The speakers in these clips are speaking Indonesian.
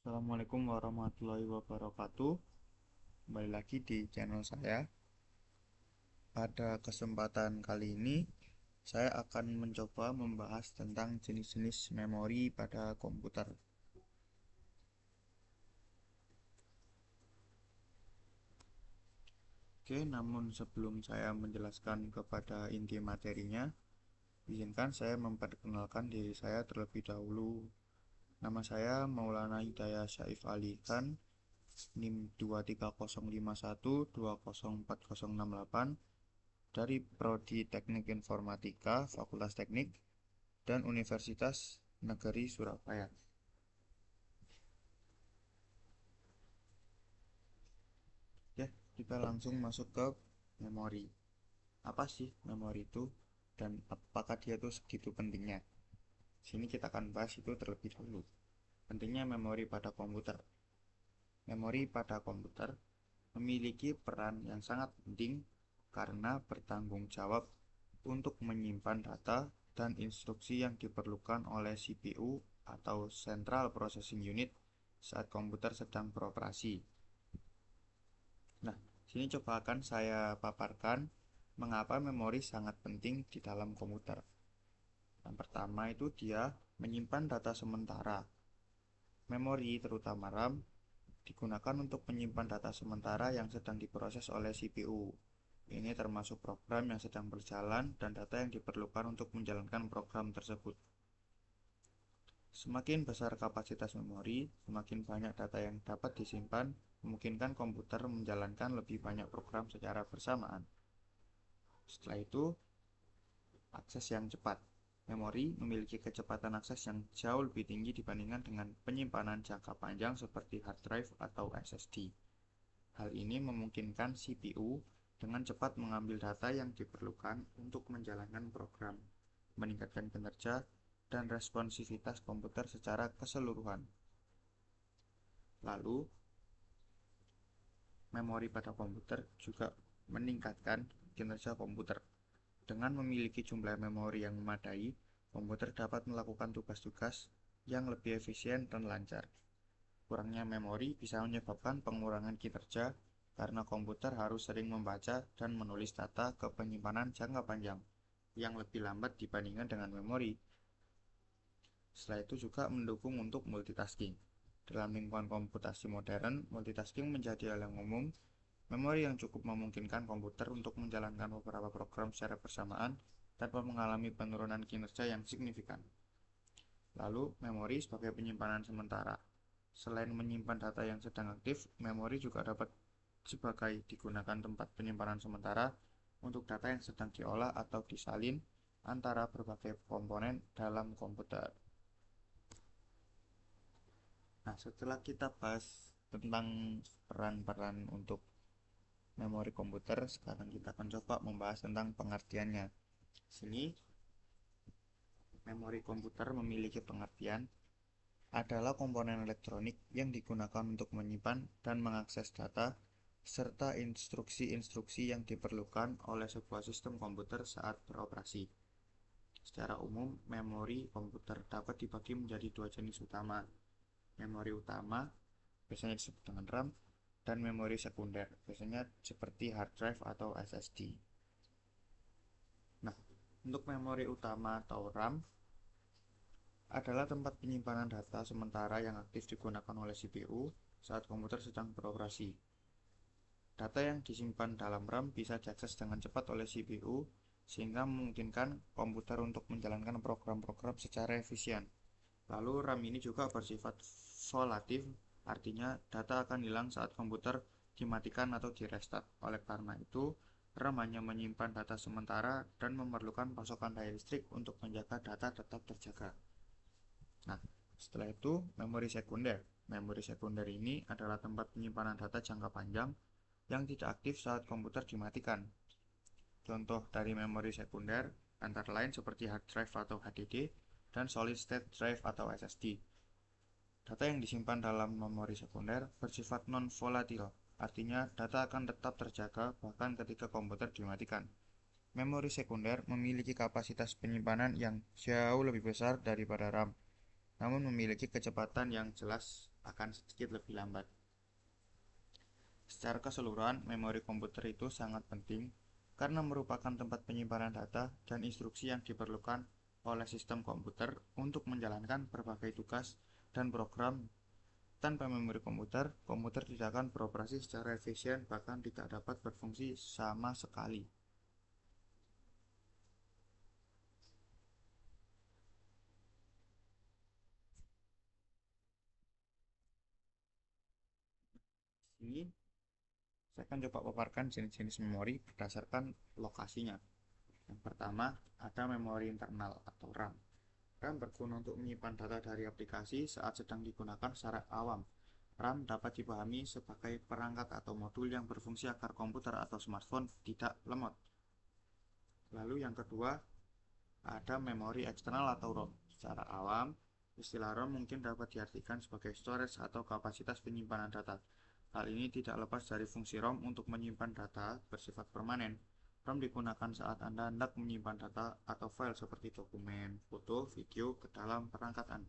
Assalamualaikum warahmatullahi wabarakatuh. Kembali lagi di channel saya. Pada kesempatan kali ini, saya akan mencoba membahas tentang jenis-jenis memori pada komputer. Oke, namun sebelum saya menjelaskan kepada inti materinya, izinkan saya memperkenalkan diri saya terlebih dahulu. Nama saya Maulana Hidayah Syaif Ali Khan, NIM 23051204068 dari Prodi Teknik Informatika Fakultas Teknik dan Universitas Negeri Surabaya. Ya, kita langsung masuk ke memori. Apa sih memori itu dan apakah dia itu segitu pentingnya? Sini kita akan bahas itu terlebih dahulu. Pentingnya memori pada komputer. Memori pada komputer memiliki peran yang sangat penting karena bertanggung jawab untuk menyimpan data dan instruksi yang diperlukan oleh CPU atau Central Processing Unit saat komputer sedang beroperasi. Nah, sini coba akan saya paparkan mengapa memori sangat penting di dalam komputer. Yang pertama itu dia menyimpan data sementara. Memori, terutama RAM, digunakan untuk menyimpan data sementara yang sedang diproses oleh CPU. Ini termasuk program yang sedang berjalan dan data yang diperlukan untuk menjalankan program tersebut. Semakin besar kapasitas memori, semakin banyak data yang dapat disimpan, memungkinkan komputer menjalankan lebih banyak program secara bersamaan. Setelah itu, akses yang cepat. Memori memiliki kecepatan akses yang jauh lebih tinggi dibandingkan dengan penyimpanan jangka panjang seperti hard drive atau SSD. Hal ini memungkinkan CPU dengan cepat mengambil data yang diperlukan untuk menjalankan program, meningkatkan kinerja dan responsivitas komputer secara keseluruhan. Lalu, memori pada komputer juga meningkatkan kinerja komputer. Dengan memiliki jumlah memori yang memadai, komputer dapat melakukan tugas-tugas yang lebih efisien dan lancar. Kurangnya memori bisa menyebabkan pengurangan kinerja karena komputer harus sering membaca dan menulis data ke penyimpanan jangka panjang yang lebih lambat dibandingkan dengan memori. Setelah itu juga mendukung untuk multitasking. Dalam lingkungan komputasi modern, multitasking menjadi hal yang umum. Memori yang cukup memungkinkan komputer untuk menjalankan beberapa program secara bersamaan tanpa mengalami penurunan kinerja yang signifikan. Lalu, memori sebagai penyimpanan sementara. Selain menyimpan data yang sedang aktif, memori juga dapat sebagai digunakan tempat penyimpanan sementara untuk data yang sedang diolah atau disalin antara berbagai komponen dalam komputer. Nah, setelah kita bahas tentang peran-peran untuk memori komputer, sekarang kita akan coba membahas tentang pengertiannya. Sini, memori komputer memiliki pengertian adalah komponen elektronik yang digunakan untuk menyimpan dan mengakses data serta instruksi-instruksi yang diperlukan oleh sebuah sistem komputer saat beroperasi. Secara umum, memori komputer dapat dibagi menjadi dua jenis utama. Memori utama biasanya disebut dengan RAM dan memori sekunder biasanya seperti hard drive atau SSD. Nah, untuk memori utama atau RAM adalah tempat penyimpanan data sementara yang aktif digunakan oleh CPU saat komputer sedang beroperasi. Data yang disimpan dalam RAM bisa diakses dengan cepat oleh CPU sehingga memungkinkan komputer untuk menjalankan program-program secara efisien. Lalu RAM ini juga bersifat volatil, artinya data akan hilang saat komputer dimatikan atau direstart. Oleh karena itu, RAM hanya menyimpan data sementara dan memerlukan pasokan daya listrik untuk menjaga data tetap terjaga. Nah, setelah itu, memori sekunder. Memori sekunder ini adalah tempat penyimpanan data jangka panjang yang tidak aktif saat komputer dimatikan. Contoh dari memori sekunder antara lain seperti hard drive atau HDD dan solid state drive atau SSD. Data yang disimpan dalam memori sekunder bersifat non-volatil, artinya data akan tetap terjaga bahkan ketika komputer dimatikan. Memori sekunder memiliki kapasitas penyimpanan yang jauh lebih besar daripada RAM, namun memiliki kecepatan yang jelas akan sedikit lebih lambat. Secara keseluruhan, memori komputer itu sangat penting karena merupakan tempat penyimpanan data dan instruksi yang diperlukan oleh sistem komputer untuk menjalankan berbagai tugas dan program. Tanpa memori komputer, komputer tidak akan beroperasi secara efisien, bahkan tidak dapat berfungsi sama sekali. Ini saya akan coba paparkan jenis-jenis memori berdasarkan lokasinya. Yang pertama, ada memori internal atau RAM. RAM berguna untuk menyimpan data dari aplikasi saat sedang digunakan secara awam. RAM dapat dipahami sebagai perangkat atau modul yang berfungsi agar komputer atau smartphone tidak lemot. Lalu yang kedua, ada memori eksternal atau ROM. Secara awam, istilah ROM mungkin dapat diartikan sebagai storage atau kapasitas penyimpanan data. Hal ini tidak lepas dari fungsi ROM untuk menyimpan data bersifat permanen. ROM digunakan saat Anda hendak menyimpan data atau file seperti dokumen, foto, video ke dalam perangkat Anda.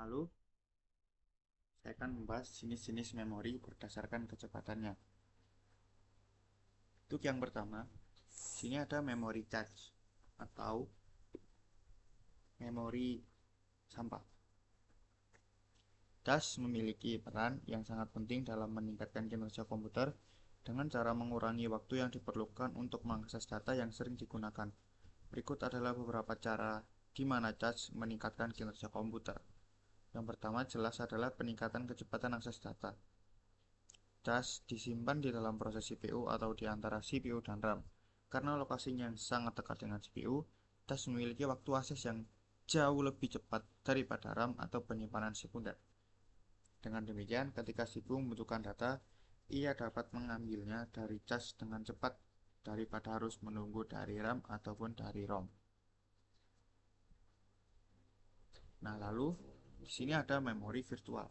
Lalu, saya akan membahas jenis-jenis memori berdasarkan kecepatannya. Untuk yang pertama, sini ada memori cache atau memori sampah. Cache memiliki peran yang sangat penting dalam meningkatkan kinerja komputer dengan cara mengurangi waktu yang diperlukan untuk mengakses data yang sering digunakan. Berikut adalah beberapa cara di mana cache meningkatkan kinerja komputer. Yang pertama jelas adalah peningkatan kecepatan akses data. Cache disimpan di dalam proses CPU atau di antara CPU dan RAM. Karena lokasinya yang sangat dekat dengan CPU, cache memiliki waktu akses yang jauh lebih cepat daripada RAM atau penyimpanan sekunder. Dengan demikian, ketika CPU membutuhkan data, ia dapat mengambilnya dari cache dengan cepat daripada harus menunggu dari RAM ataupun dari ROM. Nah, lalu di sini ada memori virtual.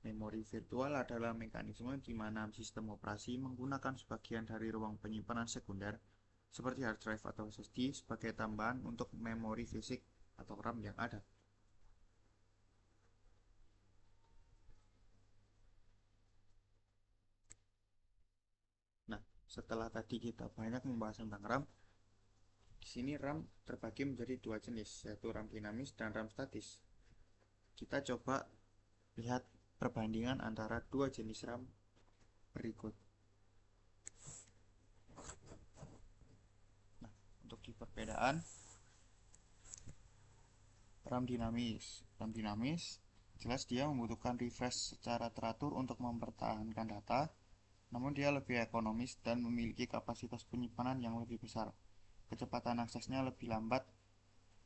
Memori virtual adalah mekanisme di mana sistem operasi menggunakan sebagian dari ruang penyimpanan sekunder seperti hard drive atau SSD sebagai tambahan untuk memori fisik atau RAM yang ada. Nah, setelah tadi kita banyak membahas tentang RAM, di sini RAM terbagi menjadi dua jenis, yaitu RAM dinamis dan RAM statis. Kita coba lihat perbandingan antara dua jenis RAM berikut. Nah, untuk di perbedaan RAM dinamis. RAM dinamis jelas dia membutuhkan refresh secara teratur untuk mempertahankan data, namun dia lebih ekonomis dan memiliki kapasitas penyimpanan yang lebih besar. Kecepatan aksesnya lebih lambat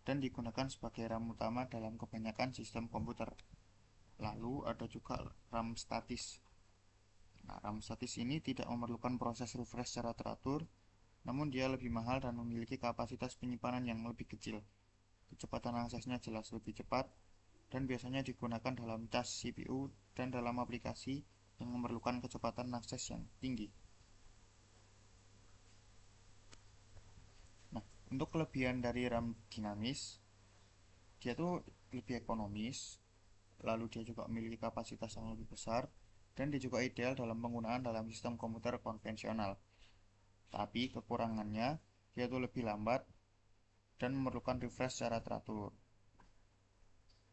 dan digunakan sebagai RAM utama dalam kebanyakan sistem komputer. Lalu ada juga RAM statis. Nah, RAM statis ini tidak memerlukan proses refresh secara teratur, namun dia lebih mahal dan memiliki kapasitas penyimpanan yang lebih kecil. Kecepatan aksesnya jelas lebih cepat dan biasanya digunakan dalam cas CPU dan dalam aplikasi yang memerlukan kecepatan akses yang tinggi. Nah, untuk kelebihan dari RAM dinamis, dia tuh lebih ekonomis, lalu dia juga memiliki kapasitas yang lebih besar, dan dia juga ideal dalam penggunaan dalam sistem komputer konvensional. Tapi kekurangannya, dia tuh lebih lambat dan memerlukan refresh secara teratur.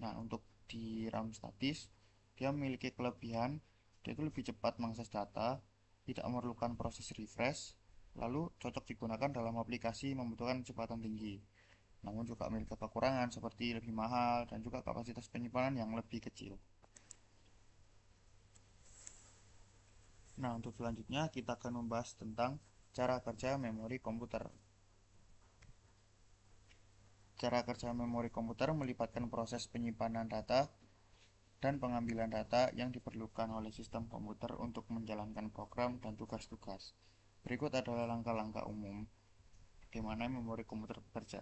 Nah, untuk di RAM statis, dia memiliki kelebihan, dia itu lebih cepat mengakses data, tidak memerlukan proses refresh, lalu cocok digunakan dalam aplikasi membutuhkan kecepatan tinggi. Namun juga memiliki kekurangan seperti lebih mahal dan juga kapasitas penyimpanan yang lebih kecil. Nah, untuk selanjutnya kita akan membahas tentang cara kerja memori komputer. Cara kerja memori komputer melibatkan proses penyimpanan data dan pengambilan data yang diperlukan oleh sistem komputer untuk menjalankan program dan tugas-tugas. Berikut adalah langkah-langkah umum bagaimana memori komputer bekerja.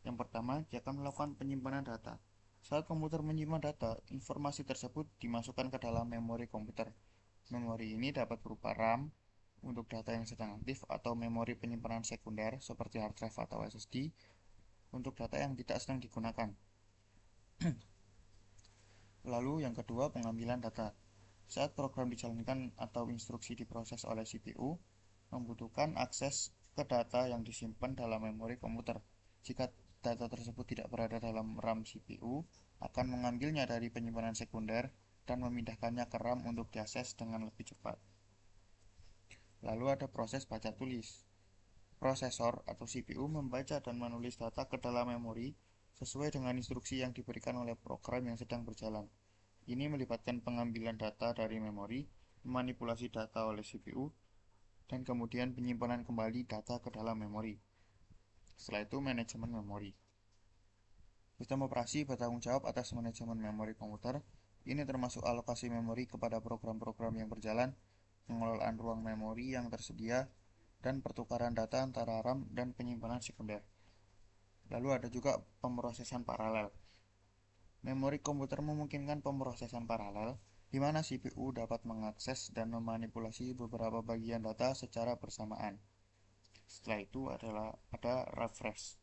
Yang pertama, dia akan melakukan penyimpanan data. Saat komputer menyimpan data, informasi tersebut dimasukkan ke dalam memori komputer. Memori ini dapat berupa RAM untuk data yang sedang aktif atau memori penyimpanan sekunder seperti hard drive atau SSD untuk data yang tidak sedang digunakan. Lalu yang kedua, pengambilan data. Saat program dijalankan atau instruksi diproses oleh CPU, membutuhkan akses ke data yang disimpan dalam memori komputer. Jika data tersebut tidak berada dalam RAM CPU, akan mengambilnya dari penyimpanan sekunder dan memindahkannya ke RAM untuk diakses dengan lebih cepat. Lalu ada proses baca tulis. Prosesor atau CPU membaca dan menulis data ke dalam memori sesuai dengan instruksi yang diberikan oleh program yang sedang berjalan. Ini melibatkan pengambilan data dari memori, manipulasi data oleh CPU, dan kemudian penyimpanan kembali data ke dalam memori. Setelah itu, manajemen memori. Sistem operasi bertanggung jawab atas manajemen memori komputer. Ini termasuk alokasi memori kepada program-program yang berjalan, pengelolaan ruang memori yang tersedia, dan pertukaran data antara RAM dan penyimpanan sekunder. Lalu ada juga pemrosesan paralel. Memori komputer memungkinkan pemrosesan paralel, di mana CPU dapat mengakses dan memanipulasi beberapa bagian data secara bersamaan. Setelah itu ada refresh.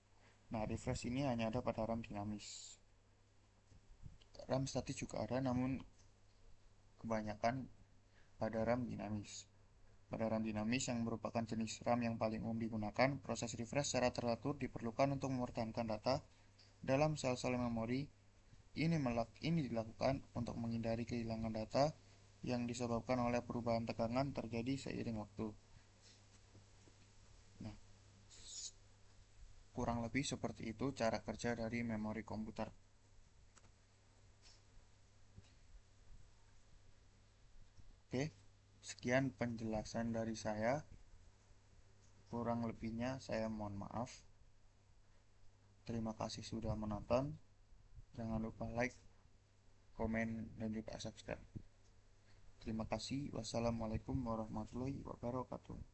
Nah, refresh ini hanya ada pada RAM dinamis. RAM statis juga ada, namun kebanyakan pada RAM dinamis. Pada RAM dinamis yang merupakan jenis RAM yang paling umum digunakan, proses refresh secara teratur diperlukan untuk mempertahankan data dalam sel-sel memori. Ini dilakukan untuk menghindari kehilangan data yang disebabkan oleh perubahan tegangan terjadi seiring waktu. Nah, kurang lebih seperti itu cara kerja dari memori komputer. Oke, sekian penjelasan dari saya. Kurang lebihnya saya mohon maaf. Terima kasih sudah menonton. Jangan lupa like, komen, dan juga subscribe. Terima kasih. Wassalamualaikum warahmatullahi wabarakatuh.